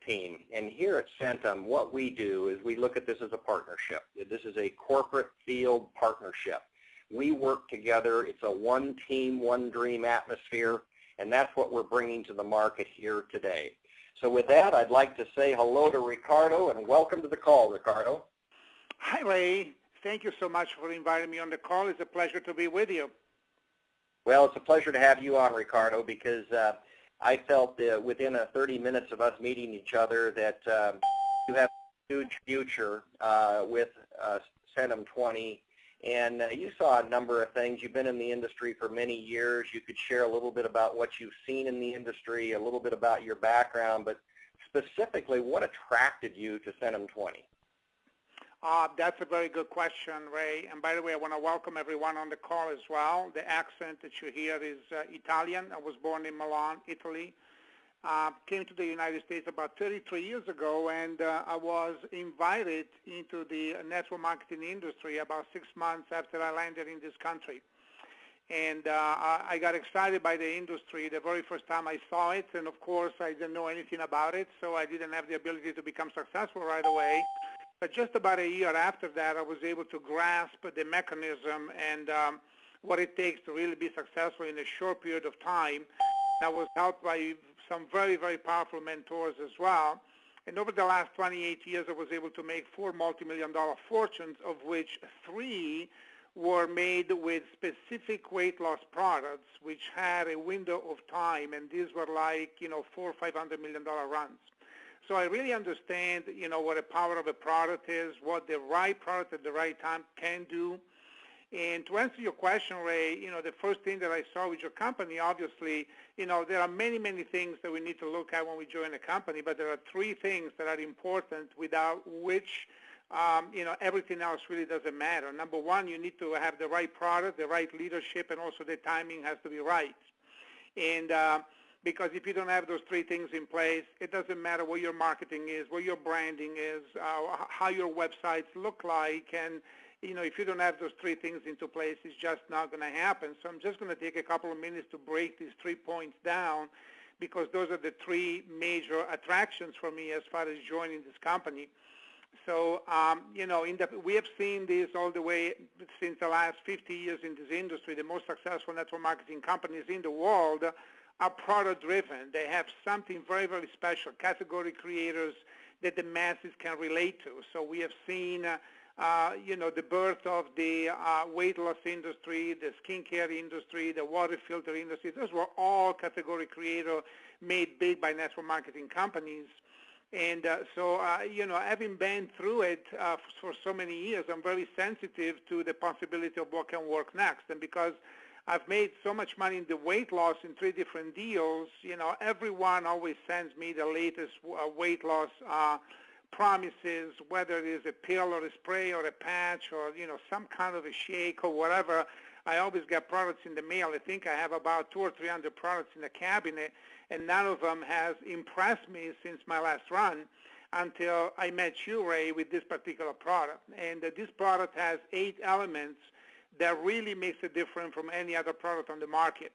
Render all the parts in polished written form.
team. And here at Centum, what we do is we look at this as a partnership. This is a corporate field partnership. We work together. It's a one team, one dream atmosphere, and that's what we're bringing to the market here today. So with that, I'd like to say hello to Ricardo and welcome to the call, Ricardo. Hi, Ray. Thank you so much for inviting me on the call. It's a pleasure to be with you. Well, it's a pleasure to have you on, Ricardo, because I felt within 30 minutes of us meeting each other that you have a huge future with Centum20, and you saw a number of things. You've been in the industry for many years. You could share a little bit about what you've seen in the industry, a little bit about your background, but specifically, what attracted you to Centum20? That's a very good question, Ray. And by the way, I want to welcome everyone on the call as well. The accent that you hear is Italian. I was born in Milan, Italy. Came to the United States about 33 years ago, and I was invited into the network marketing industry about 6 months after I landed in this country. And I got excited by the industry the very first time I saw it, and of course I didn't know anything about it, so I didn't have the ability to become successful right away. But just about a year after that, I was able to grasp the mechanism and what it takes to really be successful in a short period of time. I was helped by some very, very powerful mentors as well. And over the last 28 years, I was able to make 4 multi-million-dollar fortunes, of which 3 were made with specific weight loss products, which had a window of time, and these were like, $400 or $500 million runs. So I really understand, what the power of a product is, what the right product at the right time can do. And to answer your question, Ray, the first thing that I saw with your company, obviously, there are many, many things that we need to look at when we join a company, but there are 3 things that are important without which, everything else really doesn't matter. Number 1, you need to have the right product, the right leadership, and also the timing has to be right. And because if you don't have those 3 things in place, it doesn't matter what your marketing is, what your branding is, how your websites look like, and if you don't have those 3 things into place, it's just not going to happen. So I'm just going to take a couple of minutes to break these 3 points down, because those are the 3 major attractions for me as far as joining this company. So, we have seen this all the way since the last 50 years in this industry. The most successful network marketing companies in the world are product-driven. They have something very, very special, category creators that the masses can relate to. So we have seen, the birth of the weight loss industry, the skincare industry, the water filter industry. Those were all category creators made big by network marketing companies. And having been through it for so many years, I'm very sensitive to the possibility of what can work next. And because I've made so much money in the weight loss in 3 different deals, everyone always sends me the latest weight loss promises, whether it is a pill or a spray or a patch or, some kind of a shake or whatever. I always get products in the mail. I think I have about 200 or 300 products in the cabinet, and none of them has impressed me since my last run until I met you, Ray, with this particular product. And this product has 8 elements that really makes a difference from any other product on the market.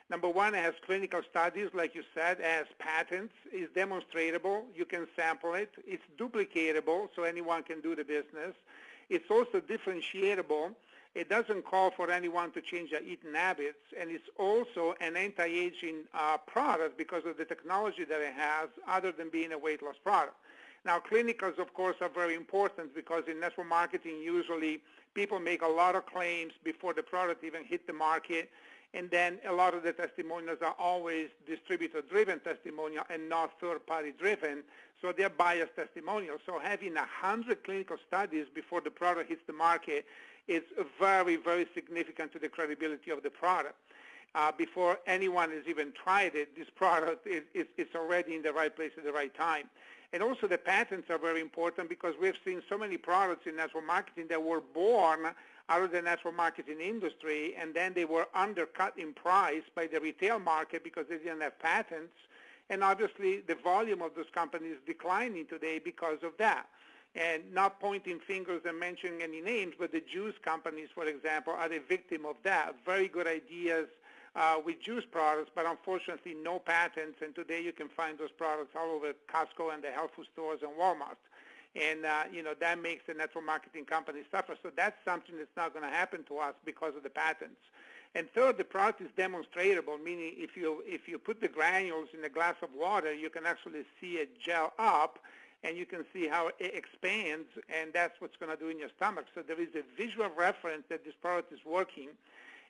Number 1, it has clinical studies, like you said, it has patents, it's demonstratable, you can sample it, it's duplicatable, so anyone can do the business. It's also differentiatable. It doesn't call for anyone to change their eating habits, and it's also an anti-aging product because of the technology that it has, other than being a weight loss product. Now, clinicals, of course, are very important because in network marketing, usually people make a lot of claims before the product even hit the market, and then a lot of the testimonials are always distributor-driven testimonial and not third-party driven, so they're biased testimonials. So having 100 clinical studies before the product hits the market is very, very significant to the credibility of the product. Before anyone has even tried it, this product is already in the right place at the right time. And also the patents are very important because we've seen so many products in network marketing that were born out of the network marketing industry, and then they were undercut in price by the retail market because they didn't have patents. And obviously the volume of those companies is declining today because of that. And not pointing fingers and mentioning any names, but the juice companies, for example, are the victim of that. Very good ideas with juice products, but unfortunately no patents, and today you can find those products all over Costco and the health food stores and Walmart. And, that makes the network marketing company suffer. So that's something that's not going to happen to us because of the patents. And third, the product is demonstratable, meaning if you put the granules in a glass of water, you can actually see it gel up, and you can see how it expands, and that's what's going to do in your stomach. So there is a visual reference that this product is working.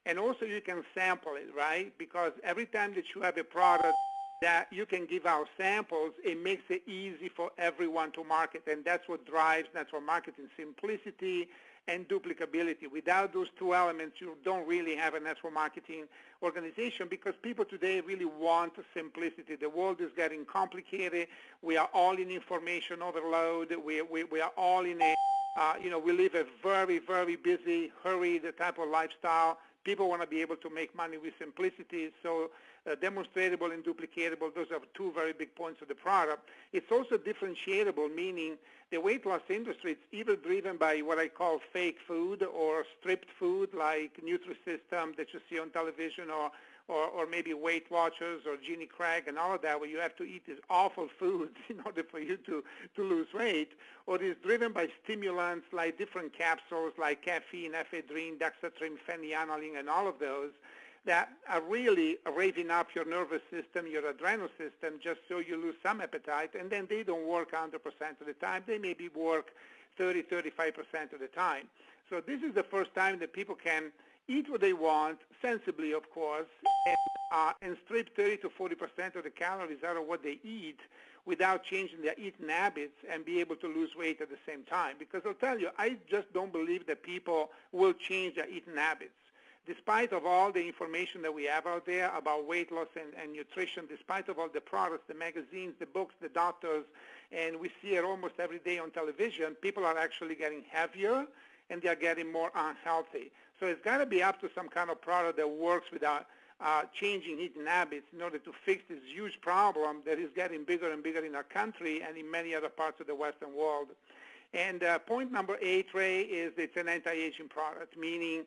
And also you can sample it, right? Because every time that you have a product that you can give out samples, it makes it easy for everyone to market, and that's what drives network marketing: simplicity and duplicability. Without those two elements, you don't really have a network marketing organization, because people today really want simplicity. The world is getting complicated. We are all in information overload. We are all in a, we live a very, very busy, hurried type of lifestyle. People want to be able to make money with simplicity. So demonstratable and duplicatable, those are two very big points of the product. It's also differentiatable, meaning the weight loss industry, it's either driven by what I call fake food or stripped food, like Nutrisystem that you see on television, or maybe Weight Watchers or Ginny Craig and all of that, where you have to eat these awful foods in order for you to lose weight, or it is driven by stimulants like different capsules like caffeine, ephedrine, dexatrim, phenylalanine, and all of those that are really revving up your nervous system, your adrenal system, just so you lose some appetite, and then they don't work 100% of the time. They maybe work 30, 35% of the time. So this is the first time that people can eat what they want, sensibly, of course, and strip 30 to 40% of the calories out of what they eat without changing their eating habits, and be able to lose weight at the same time. Because I'll tell you, I just don't believe that people will change their eating habits. Despite of all the information that we have out there about weight loss and nutrition, despite of all the products, the magazines, the books, the doctors, and we see it almost every day on television, people are actually getting heavier and they are getting more unhealthy. So it's got to be up to some kind of product that works without changing eating habits in order to fix this huge problem that is getting bigger and bigger in our country and in many other parts of the Western world. And point number 8, Ray, is it's an anti-aging product, meaning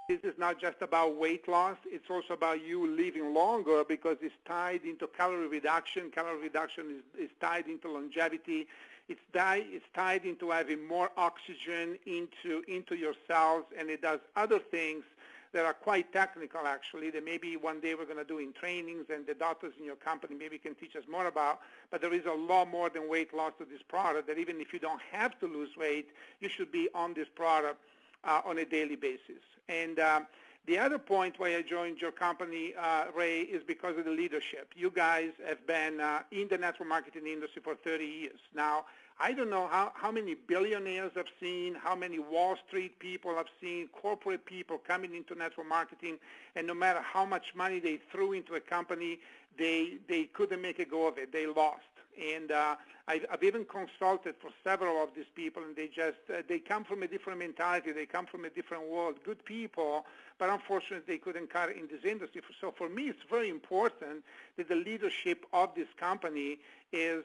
this is not just about weight loss. It's also about you living longer, because it's tied into calorie reduction. Calorie reduction is tied into longevity. It's tied into having more oxygen into your cells, and it does other things that are quite technical, actually, that maybe one day we're going to do in trainings, and the doctors in your company maybe can teach us more about. But there is a lot more than weight loss to this product, that even if you don't have to lose weight, you should be on this product on a daily basis. And the other point why I joined your company, Ray, is because of the leadership. You guys have been in the network marketing industry for 30 years. Now, I don't know how many billionaires I've seen, how many Wall Street people I've seen, corporate people coming into network marketing, and no matter how much money they threw into a company, they couldn't make a go of it. They lost. And I've even consulted for several of these people, and they come from a different mentality. They come from a different world. Good people, but unfortunately they couldn't cut in this industry. So for me, it's very important that the leadership of this company is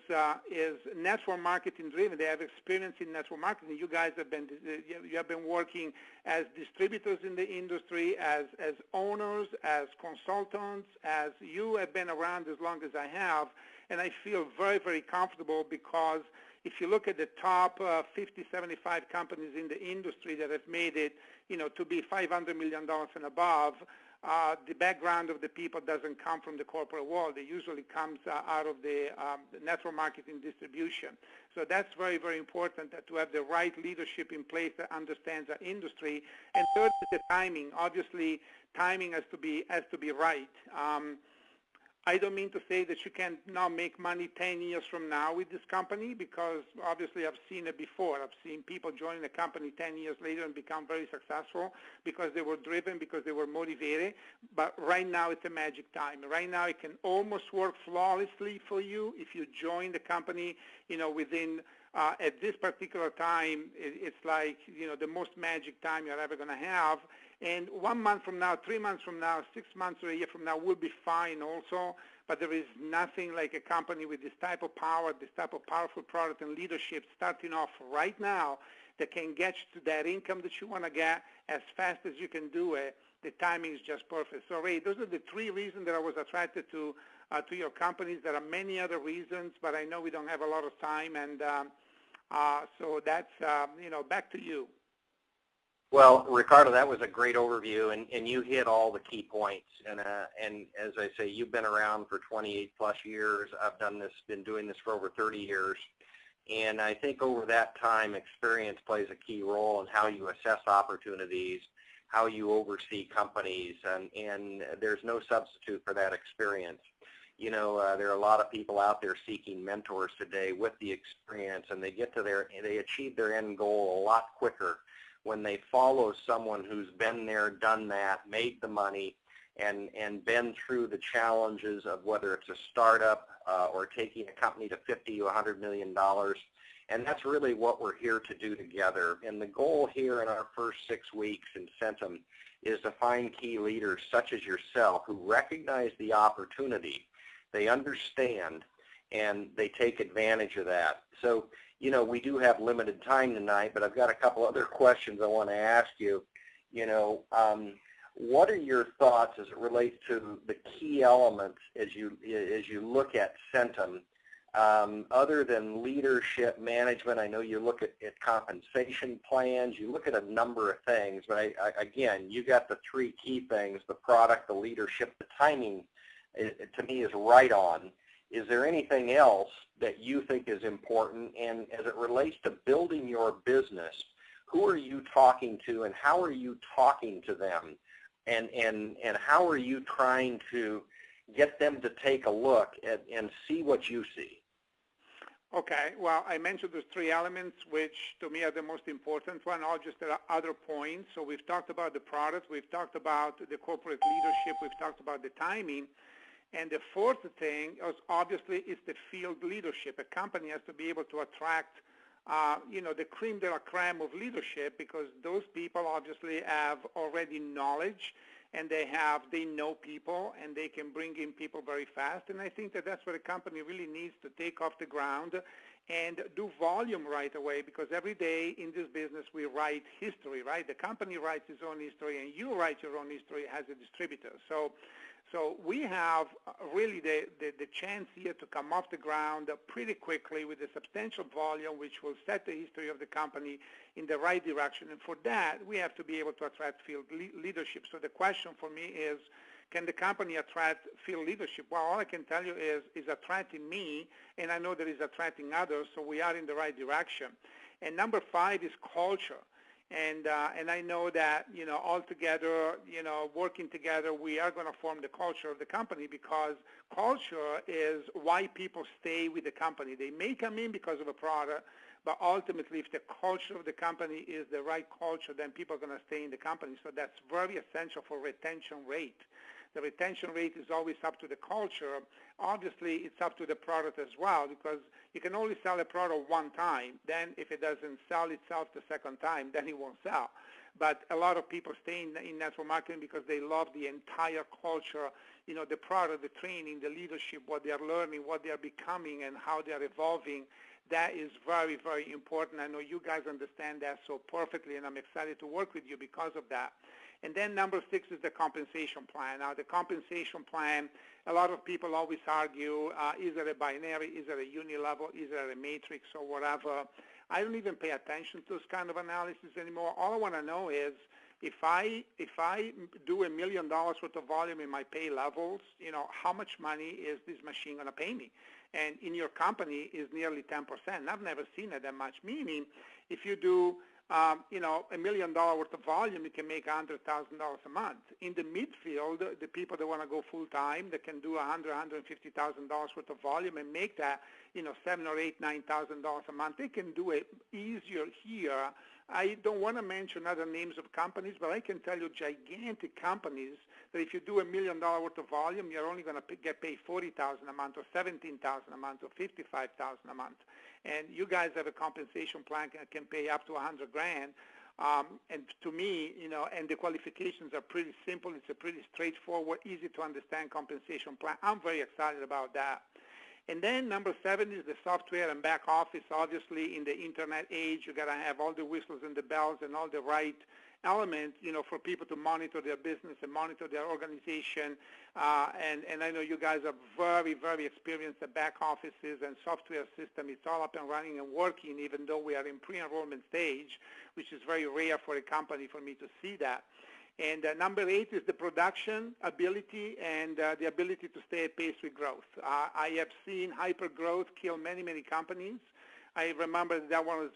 network marketing driven. They have experience in network marketing. You guys have been working as distributors in the industry, as owners, as consultants, as you have been around as long as I have. And I feel very, very comfortable, because if you look at the top 50, 75 companies in the industry that have made it, to be $500 million and above, the background of the people doesn't come from the corporate world. It usually comes out of the network marketing distribution. So that's very, very important, to have the right leadership in place that understands our industry. And third is the timing. Obviously, timing has to be right. I don't mean to say that you can now make money 10 years from now with this company, because obviously I've seen it before. I've seen people join the company 10 years later and become very successful because they were driven, because they were motivated. But right now it's a magic time. Right now it can almost work flawlessly for you if you join the company, within at this particular time. It's like, the most magic time you're ever going to have. And 1 month from now, 3 months from now, 6 months or a year from now will be fine also. But there is nothing like a company with this type of power, this type of powerful product and leadership starting off right now that can get you to that income that you want to get as fast as you can do it the timing is just perfect. So Ray, those are the three reasons that I was attracted to your companies. There are many other reasons, but I know we don't have a lot of time, and so that's, back to you. Well, Ricardo, that was a great overview, and you hit all the key points. And as I say, you've been around for 28 plus years. I've been doing this for over 30 years. And I think over that time, experience plays a key role in how you assess opportunities, how you oversee companies, and there's no substitute for that experience. There are a lot of people out there seeking mentors today with the experience, and they achieve their end goal a lot quicker when they follow someone who's been there, done that, made the money, and been through the challenges of whether it's a startup or taking a company to $50 to $100 million. And that's really what we're here to do together. And the goal here in our first 6 weeks in Centum is to find key leaders such as yourself who recognize the opportunity, they understand, and they take advantage of that. So, we do have limited time tonight, but I've got a couple other questions I want to ask you. What are your thoughts as it relates to the key elements as you look at Centum, other than leadership management? I know you look at compensation plans, you look at a number of things, but again, you got the three key things: the product, the leadership, the timing. To me, is right on. Is there anything else that you think is important? And as it relates to building your business, who are you talking to, and how are you talking to them? And how are you trying to get them to take a look and see what you see? Okay, well, I mentioned those three elements, which to me are the most important one. Obviously, there are other points. So we've talked about the product, we've talked about the corporate leadership, we've talked about the timing. And the fourth thing is obviously is the field leadership. A company has to be able to attract, the cream de la creme of leadership, because those people obviously have already knowledge, and they know people, and they can bring in people very fast. And I think that that's what a company really needs to take off the ground and do volume right away, because every day in this business we write history, right? The company writes its own history, and you write your own history as a distributor. So we have really the chance here to come off the ground pretty quickly with a substantial volume, which will set the history of the company in the right direction. And for that, we have to be able to attract field leadership. So the question for me is, can the company attract field leadership? Well, all I can tell you is attracting me, and I know that it's attracting others, so we are in the right direction. And number 5 is culture. And I know that, all together, working together, we are going to form the culture of the company, because culture is why people stay with the company. They may come in because of a product, but ultimately, if the culture of the company is the right culture, then people are going to stay in the company. So that's very essential for retention rate. The retention rate is always up to the culture. Obviously, it's up to the product as well, because you can only sell a product one time. Then if it doesn't sell itself the second time, then it won't sell. But a lot of people stay in network marketing because they love the entire culture, the product, the training, the leadership, what they are learning, what they are becoming, and how they are evolving. That is very, very important. I know you guys understand that so perfectly, and I'm excited to work with you because of that. And then number 6 is the compensation plan. Now, the compensation plan, a lot of people always argue, is it a binary, is it a unilevel, is it a matrix, or whatever. I don't even pay attention to this kind of analysis anymore. All I want to know is, if I do $1 million worth of volume in my pay levels, how much money is this machine going to pay me? And in your company is nearly 10%. I've never seen it that much, meaning if you do $1 million worth of volume, you can make $100,000 a month. In the midfield, the people that want to go full time, that can do $150,000 worth of volume and make that, $7,000 or $8,000, $9,000 a month, they can do it easier here. I don't want to mention other names of companies, but I can tell you gigantic companies that if you do $1 million worth of volume, you're only going to get paid $40,000 a month, or $17,000 a month, or $55,000 a month. And you guys have a compensation plan that can pay up to $100,000. And to me, and the qualifications are pretty simple. It's a pretty straightforward, easy to understand compensation plan. I'm very excited about that. And then number 7 is the software and back office. Obviously, in the internet age, you got to have all the whistles and the bells and all the right element, for people to monitor their business and monitor their organization. And I know you guys are very, very experienced at back offices and software system. It's all up and running and working, even though we are in pre-enrollment stage, which is very rare for a company for me to see that. And number 8 is the production ability and the ability to stay at pace with growth. I have seen hyper-growth kill many, many companies. I remember that was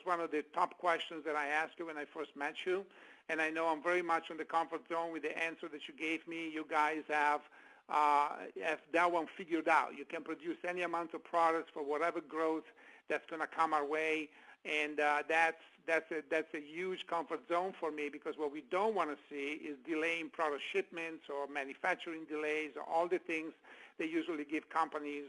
one of the top questions that I asked you when I first met you. And I know I'm very much in the comfort zone with the answer that you gave me. You guys have that one figured out. You can produce any amount of products for whatever growth that's going to come our way. And that's a huge comfort zone for me, because what we don't want to see is delaying product shipments or manufacturing delays or all the things that usually give companies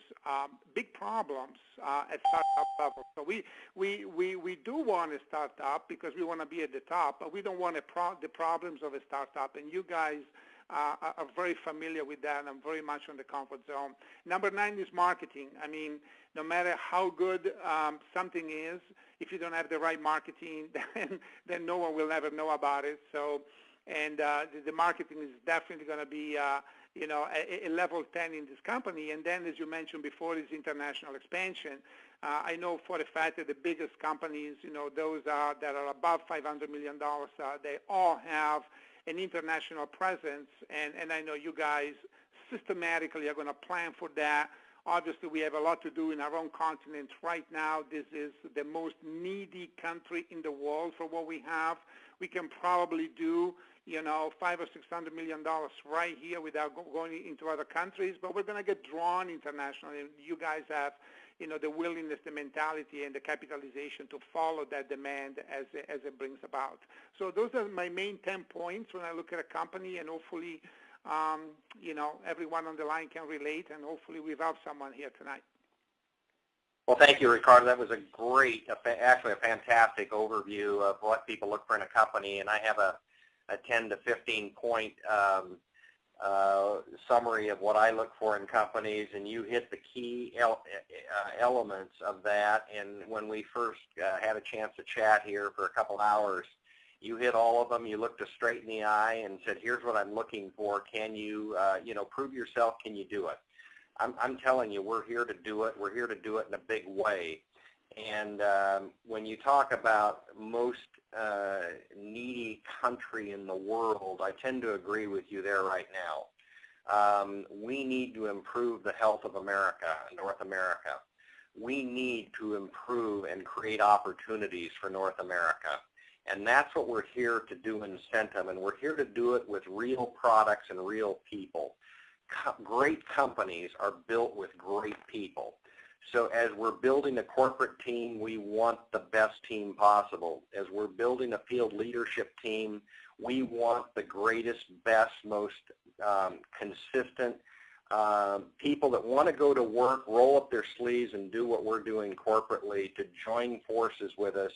big problems at startup level. So we do want a startup because we want to be at the top, but we don't want the problems of a startup. And you guys are very familiar with that, and I'm very much on the comfort zone. Number 9 is marketing. I mean, no matter how good something is, if you don't have the right marketing, then no one will ever know about it. So, and the marketing is definitely going to be, a level 10 in this company. And then, as you mentioned before, is international expansion. I know for a fact that the biggest companies, those that are above $500 million, they all have an international presence, and I know you guys systematically are going to plan for that. Obviously, we have a lot to do in our own continent right now. This is the most needy country in the world for what we have. We can probably do, $500 or $600 million right here without going into other countries, but we're going to get drawn internationally. You guys have, the willingness, the mentality, and the capitalization to follow that demand as it brings about. So those are my main 10 points when I look at a company, and hopefully, everyone on the line can relate, and hopefully we have someone here tonight. Well, thank you, Ricardo. That was a great, actually a fantastic overview of what people look for in a company, and I have a 10 to 15 point summary of what I look for in companies, and you hit the key elements of that. And when we first had a chance to chat here for a couple hours, you hit all of them. You looked us straight in the eye and said, here's what I'm looking for. Can you, prove yourself? Can you do it? I'm telling you, we're here to do it. We're here to do it in a big way. And when you talk about most needy country in the world, I tend to agree with you there right now. We need to improve the health of America, North America. We need to improve and create opportunities for North America. And that's what we're here to do in Centum, and we're here to do it with real products and real people. Great companies are built with great people. So as we're building a corporate team, we want the best team possible. As we're building a field leadership team, we want the greatest, best, most consistent people that want to go to work, roll up their sleeves, and do what we're doing corporately, to join forces with us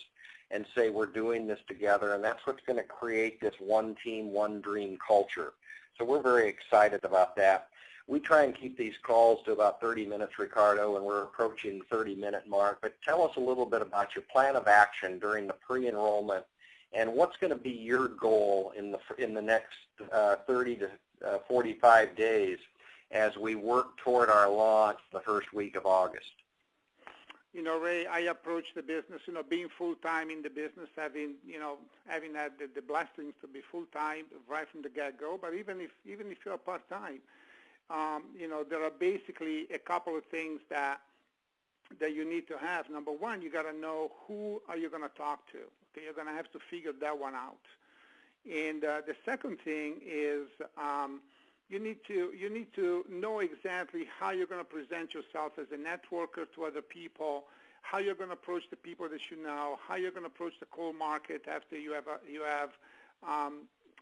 and say we're doing this together. And that's what's going to create this one team, one dream culture. So we're very excited about that. We try and keep these calls to about 30 minutes, Ricardo, and we're approaching the 30-minute mark. But tell us a little bit about your plan of action during the pre-enrollment, and what's going to be your goal in the next 30 to 45 days as we work toward our launch the first week of August. Ray, I approach the business, being full-time in the business, having had the blessings to be full-time right from the get-go. But even if you're part-time, there are basically a couple of things that you need to have. Number one, you got to know who are you going to talk to. Okay, you're going to have to figure that one out. And the second thing is you need to know exactly how you're going to present yourself as a networker to other people, how you're going to approach the people that you know, how you're going to approach the cold market after you have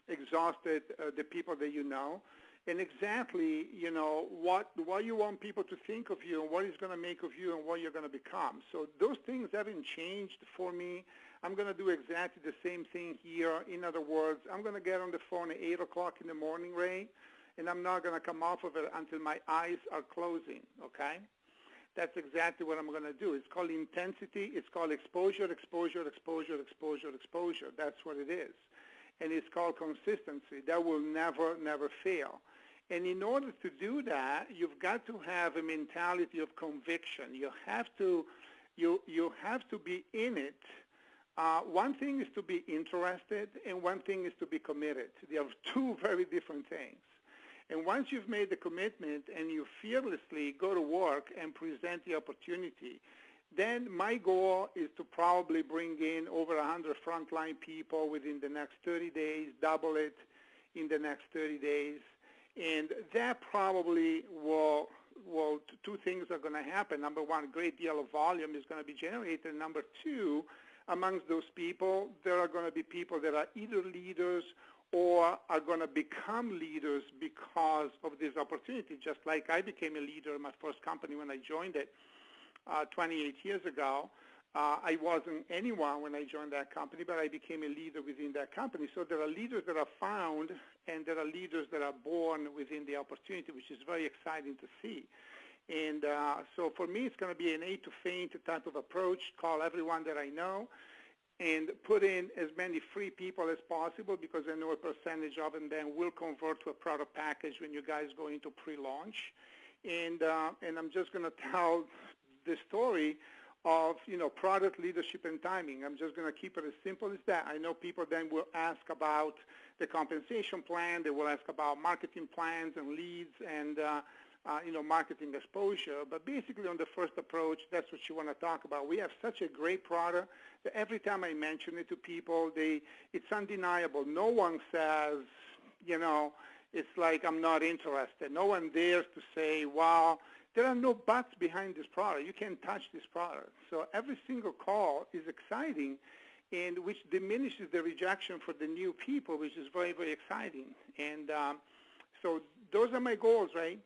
exhausted the people that you know, and exactly what you want people to think of you and what is going to make of you and what you're going to become. So those things haven't changed for me. I'm going to do exactly the same thing here. In other words, I'm going to get on the phone at 8 o'clock in the morning, Ray, and I'm not going to come off of it until my eyes are closing, okay? That's exactly what I'm going to do. It's called intensity. It's called exposure, exposure, exposure, exposure, exposure. That's what it is. and it's called consistency. That will never, never fail. And in order to do that, you've got to have a mentality of conviction. You have to be in it. One thing is to be interested, and one thing is to be committed. They are two very different things. And once you've made the commitment and you fearlessly go to work and present the opportunity, then my goal is to probably bring in over 100 frontline people within the next 30 days, double it in the next 30 days. And that probably will two things are going to happen. Number one, a great deal of volume is going to be generated. Number two, amongst those people, there are going to be people that are either leaders or are going to become leaders because of this opportunity, just like I became a leader in my first company when I joined it 28 years ago. I wasn't anyone when I joined that company, but I became a leader within that company. So there are leaders that are found, and there are leaders that are born within the opportunity, which is very exciting to see. And so for me, it's going to be an aid to faint type of approach, call everyone that I know, and put in as many free people as possible, because I know a percentage of them then will convert to a product package when you guys go into pre-launch. And I'm just going to tell the story of, product leadership and timing. I'm just going to keep it as simple as that. I know people then will ask about the compensation plan. They will ask about marketing plans and leads and, marketing exposure. But basically on the first approach, that's what you want to talk about. We have such a great product that every time I mention it to people, it's undeniable. No one says, it's like I'm not interested. No one dares to say, wow, there are no buts behind this product. You can't touch this product. So every single call is exciting, and which diminishes the rejection for the new people, which is very, very exciting. And so those are my goals, right?